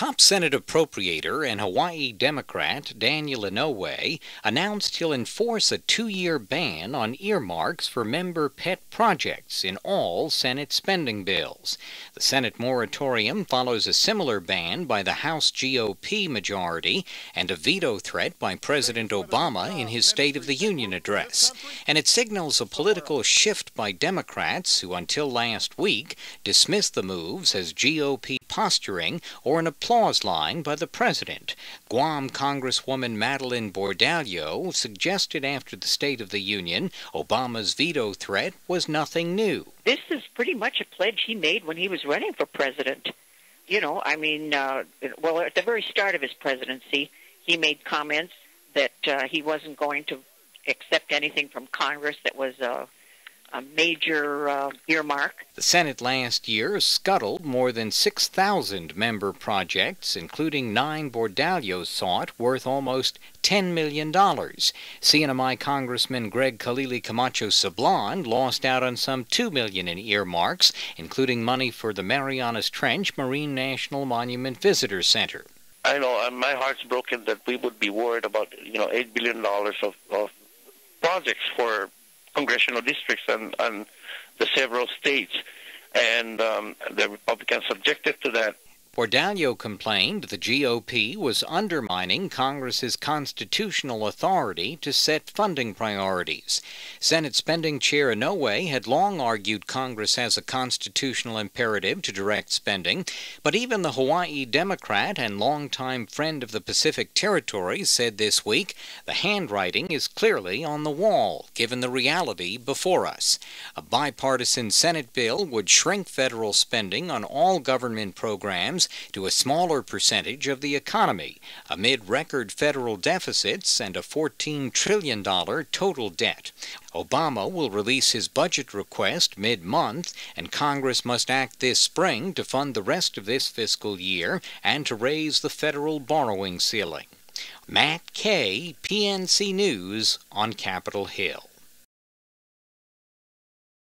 Top Senate appropriator and Hawaii Democrat Daniel Inouye announced he'll enforce a 2-year ban on earmarks for member pet projects in all Senate spending bills. The Senate moratorium follows a similar ban by the House GOP majority and a veto threat by President Obama in his State of the Union address. And it signals a political shift by Democrats who until last week dismissed the moves as GOP posturing or an applause line by the president. Guam Congresswoman Madeline Bordallo suggested after the State of the Union Obama's veto threat was nothing new. This is pretty much a pledge he made when he was running for president. Well, at the very start of his presidency, he made comments that he wasn't going to accept anything from Congress that was a major earmark. The Senate last year scuttled more than 6,000 member projects, including 9 Bordallo sought worth almost $10 million. CNMI Congressman Greg Khalili Camacho Sablan lost out on some $2 million in earmarks, including money for the Marianas Trench Marine National Monument Visitor Center. I know my heart's broken that we would be worried about $8 billion of projects for congressional districts and the several states, and the Republicans objected to that. Bordallo complained the GOP was undermining Congress's constitutional authority to set funding priorities. Senate Spending Chair Inouye had long argued Congress has a constitutional imperative to direct spending, but even the Hawaii Democrat and longtime friend of the Pacific Territories said this week the handwriting is clearly on the wall, given the reality before us. A bipartisan Senate bill would shrink federal spending on all government programs to a smaller percentage of the economy, amid record federal deficits and a $14 trillion total debt. Obama will release his budget request mid-month, and Congress must act this spring to fund the rest of this fiscal year and to raise the federal borrowing ceiling. Matt Kay, PNC News on Capitol Hill.